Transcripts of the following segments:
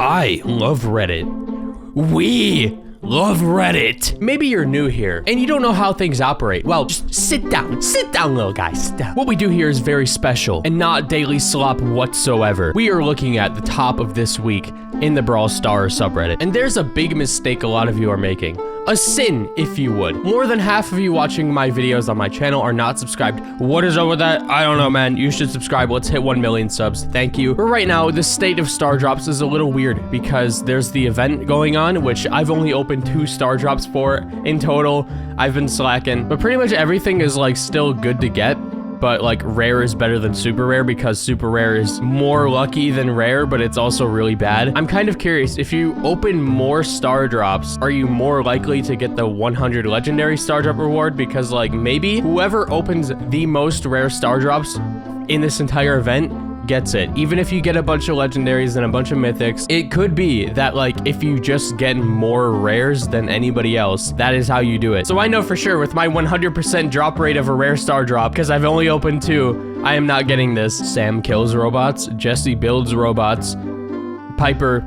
I love Reddit. We love Reddit. Maybe you're new here and you don't know how things operate. Well, just sit down, little guy, sit down. What we do here is very special and not daily slop whatsoever. We are looking at the top of this week in the Brawl Stars subreddit. And there's a big mistake a lot of you are making. A sin, if you would. More than half of you watching my videos on my channel are not subscribed. What is up with that? I don't know, man. You should subscribe. Let's hit 1 million subs. Thank you. But right now, the state of star drops is a little weird because there's the event going on, which I've only opened 2 star drops for in total. I've been slacking, but pretty much everything is like still good to get. But like rare is better than super rare because super rare is more lucky than rare, but it's also really bad. I'm kind of curious, if you open more star drops, are you more likely to get the 100 legendary star drop reward? Because like maybe whoever opens the most rare star drops in this entire event gets it. Even if you get a bunch of legendaries and a bunch of mythics, it could be that like if you just get more rares than anybody else, that is how you do it. So I know for sure with my 100% drop rate of a rare star drop, because I've only opened 2, I am not getting this. Sam kills robots, Jesse builds robots, Piper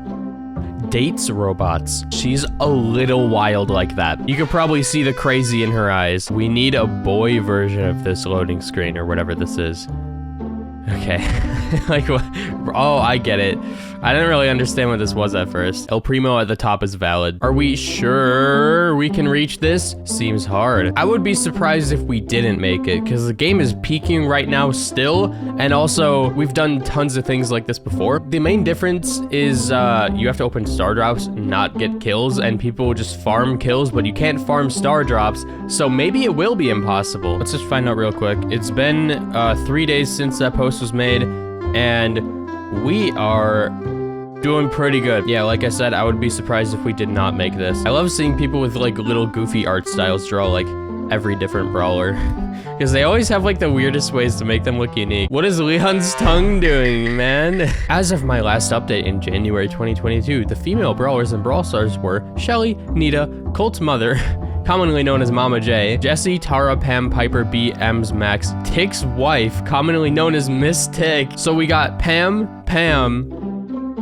dates robots. She's a little wild like that. You could probably see the crazy in her eyes. We need a boy version of this loading screen or whatever this is. Okay. Like, what? Oh, I get it. I didn't really understand what this was at first. El Primo at the top is valid. Are we sure we can reach this? Seems hard. I would be surprised if we didn't make it, because the game is peaking right now still, and also, we've done tons of things like this before. The main difference is you have to open star drops, not get kills, and people just farm kills, but you can't farm star drops, so maybe it will be impossible. Let's just find out real quick. It's been 3 days since that post was made, and we are doing pretty good. Yeah, like I said, I would be surprised if we did not make this. I love seeing people with like little goofy art styles draw like every different brawler, because they always have like the weirdest ways to make them look unique. What is Leon's tongue doing, man? As of my last update in January 2022, the female brawlers in Brawl Stars were Shelly, Nita, Colt's mother, commonly known as Mama J, Jessie, Tara, Pam, Piper, B, Ems, Max, Tick's wife, commonly known as Miss Tick. So we got Pam,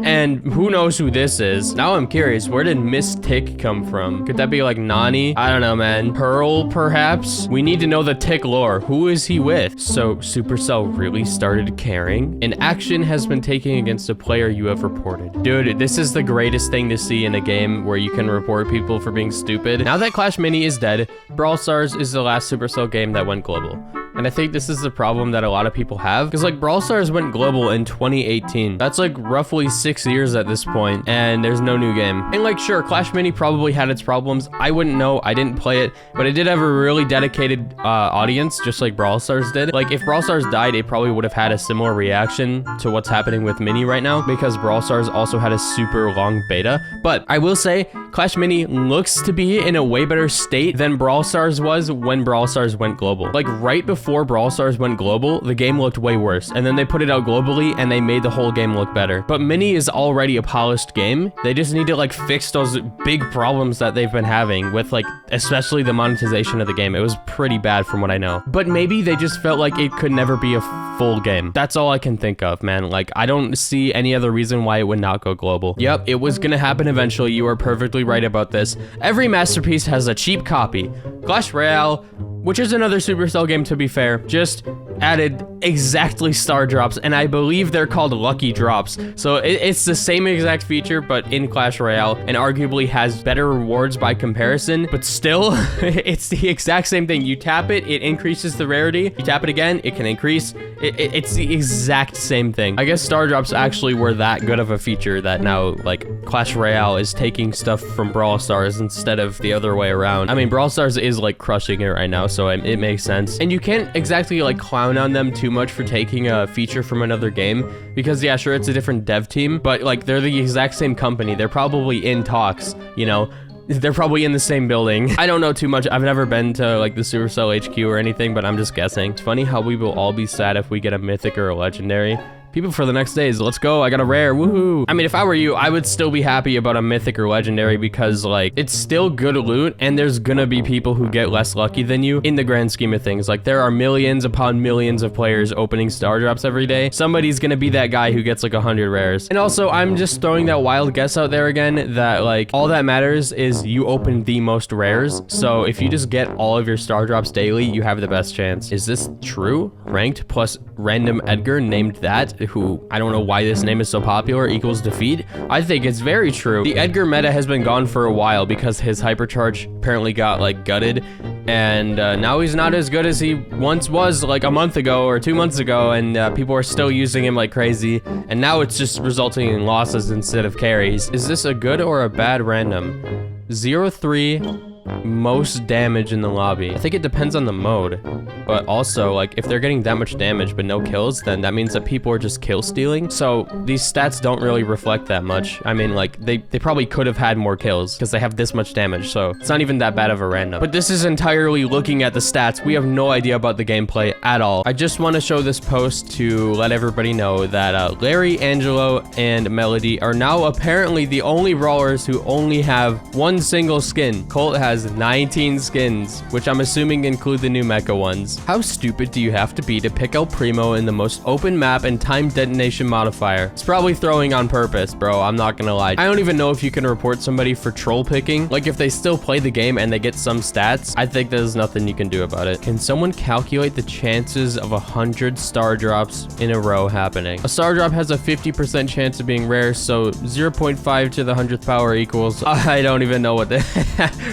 and who knows who this is. Now I'm curious, where did Miss Tick come from? Could that be like Nani? I don't know, man. Pearl, perhaps? We need to know the Tick lore. Who is he with? So Supercell really started caring? An action has been taken against a player you have reported. Dude, this is the greatest thing to see in a game where you can report people for being stupid. Now that Clash Mini is dead, Brawl Stars is the last Supercell game that went global. And I think this is the problem that a lot of people have, because like Brawl Stars went global in 2018. That's like roughly 6 years at this point, and there's no new game. And like, sure, Clash Mini probably had its problems. I wouldn't know, I didn't play it, but it did have a really dedicated audience, just like Brawl Stars did. Like if Brawl Stars died, it probably would have had a similar reaction to what's happening with Mini right now, because Brawl Stars also had a super long beta. But I will say, Clash Mini looks to be in a way better state than Brawl Stars was when Brawl Stars went global. Like right before Brawl Stars went global, the game looked way worse, and then they put it out globally and they made the whole game look better. But Mini is already a polished game. They just need to like fix those big problems that they've been having with like, especially the monetization of the game. It was pretty bad from what I know. But maybe they just felt like it could never be a full game. That's all I can think of, man. Like, I don't see any other reason why it would not go global. Yep, it was gonna happen eventually. You are perfectly right about this. Every masterpiece has a cheap copy. Clash Royale, which is another Supercell game to be fair, just added exactly star drops, and I believe they're called lucky drops. So it's the same exact feature, but in Clash Royale, and arguably has better rewards by comparison, but still, it's the exact same thing. You tap it, it increases the rarity. You tap it again, it can increase. It's the exact same thing. I guess star drops actually were that good of a feature that now, like, Clash Royale is taking stuff from Brawl Stars instead of the other way around. I mean, Brawl Stars is, like, crushing it right now, so it makes sense. And you can't exactly, like, clown on them too much for taking a feature from another game, because yeah, sure, it's a different dev team, but like they're the exact same company. They're probably in talks, you know, they're probably in the same building. I don't know too much. I've never been to like the Supercell HQ or anything, but I'm just guessing. It's funny how we will all be sad if we get a mythic or a legendary, people for the next days. Let's go. I got a rare. Woohoo. I mean, if I were you, I would still be happy about a mythic or legendary because like it's still good loot and there's gonna be people who get less lucky than you in the grand scheme of things. Like there are millions upon millions of players opening star drops every day. Somebody's gonna be that guy who gets like 100 rares. And also, I'm just throwing that wild guess out there again that like all that matters is you open the most rares. So if you just get all of your star drops daily, you have the best chance. Is this true? Ranked plus random Edgar named that, who I don't know why this name is so popular, equals defeat. I think it's very true. The Edgar meta has been gone for a while because his hypercharge apparently got like gutted, and now he's not as good as he once was like a month ago or 2 months ago, and people are still using him like crazy, and now it's just resulting in losses instead of carries. Is this a good or a bad random? 0-3 most damage in the lobby. I think it depends on the mode, but also like if they're getting that much damage but no kills, then that means that people are just kill stealing. So these stats don't really reflect that much. I mean, like they probably could have had more kills because they have this much damage, so it's not even that bad of a random. But this is entirely looking at the stats. We have no idea about the gameplay at all. I just want to show this post to let everybody know that Larry, Angelo, and Melody are now apparently the only brawlers who only have one single skin. Colt has 19 skins, which I'm assuming include the new mecha ones. How stupid do you have to be to pick El Primo in the most open map and time detonation modifier? It's probably throwing on purpose, bro. I'm not gonna lie. I don't even know if you can report somebody for troll picking. Like if they still play the game and they get some stats, I think there's nothing you can do about it. Can someone calculate the chances of 100 star drops in a row happening? A star drop has a 50% chance of being rare, so 0.5 to the 100th power equals, I don't even know what the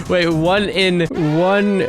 wait, 1 in 1.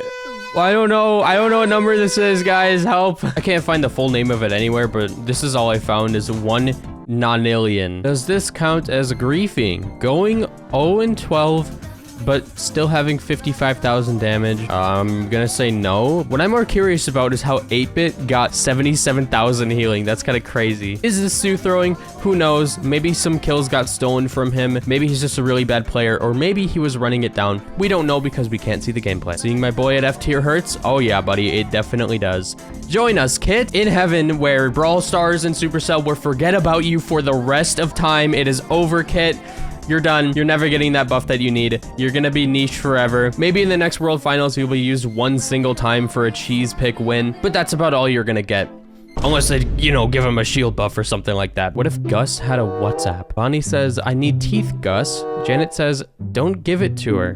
I don't know what number this is, guys. Help. I can't find the full name of it anywhere, but this is all I found is 1 nonillion. Does this count as griefing? Going 0-12, but still having 55,000 damage? I'm gonna say no. What I'm more curious about is how 8-Bit got 77,000 healing. That's kind of crazy. Is this Sue throwing? Who knows? Maybe some kills got stolen from him. Maybe he's just a really bad player, or maybe he was running it down. We don't know because we can't see the gameplay. Seeing my boy at F tier hurts? Oh yeah, buddy, it definitely does. Join us, Kit, in heaven, where Brawl Stars and Supercell will forget about you for the rest of time. It is over, Kit. You're done. You're never getting that buff that you need. You're gonna be niche forever. Maybe in the next World Finals, you'll be used one single time for a cheese pick win, but that's about all you're gonna get. Unless they, you know, give him a shield buff or something like that. What if Gus had a WhatsApp? Bonnie says, I need teeth, Gus. Janet says, don't give it to her.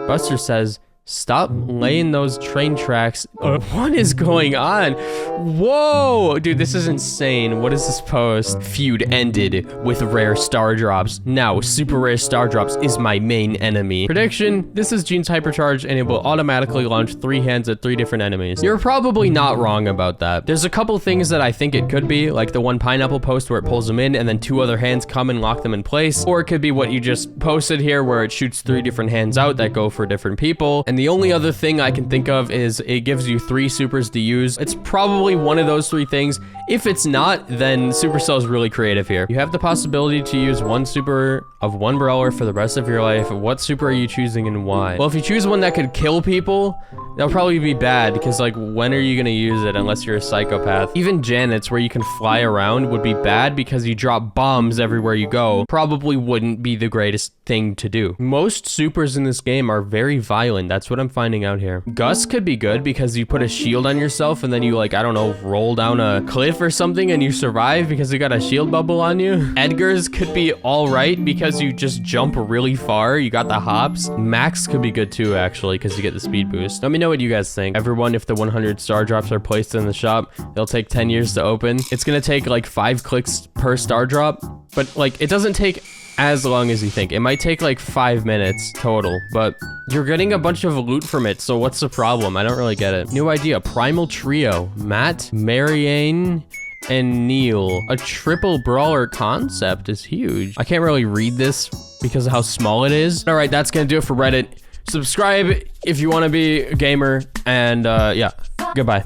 Buster says, stop laying those train tracks. What is going on? Whoa, dude, this is insane. What is this post? Feud ended with rare star drops. Now, super rare star drops is my main enemy. Prediction, this is Gene's hypercharge and it will automatically launch 3 hands at 3 different enemies. You're probably not wrong about that. There's a couple things that I think it could be, like the one pineapple post where it pulls them in and then 2 other hands come and lock them in place. Or it could be what you just posted here where it shoots 3 different hands out that go for different people. And the only other thing I can think of is it gives you 3 supers to use. It's probably one of those 3 things. If it's not, then Supercell is really creative here. You have the possibility to use 1 super of 1 brawler for the rest of your life. What super are you choosing and why? Well, if you choose one that could kill people, that'll probably be bad because like when are you gonna use it unless you're a psychopath? Even Janet's where you can fly around would be bad because you drop bombs everywhere you go. Probably wouldn't be the greatest thing to do. Most supers in this game are very violent. That's what I'm finding out here. Gus could be good because you put a shield on yourself and then you like, I don't know, roll down a cliff or something and you survive because you got a shield bubble on you. Edgar's could be all right because you just jump really far. You got the hops. Max could be good too, actually, because you get the speed boost. Let me know what you guys think. Everyone, if the 100 star drops are placed in the shop, they'll take 10 years to open. It's gonna take like 5 clicks per star drop, but like it doesn't take as long as you think. It might take like 5 minutes total, but you're getting a bunch of loot from it, so what's the problem? I don't really get it. New idea, Primal Trio. Matt, Marianne, and Neil. A triple brawler concept is huge. I can't really read this because of how small it is. All right, that's gonna do it for Reddit. Subscribe if you wanna be a gamer, and yeah, goodbye.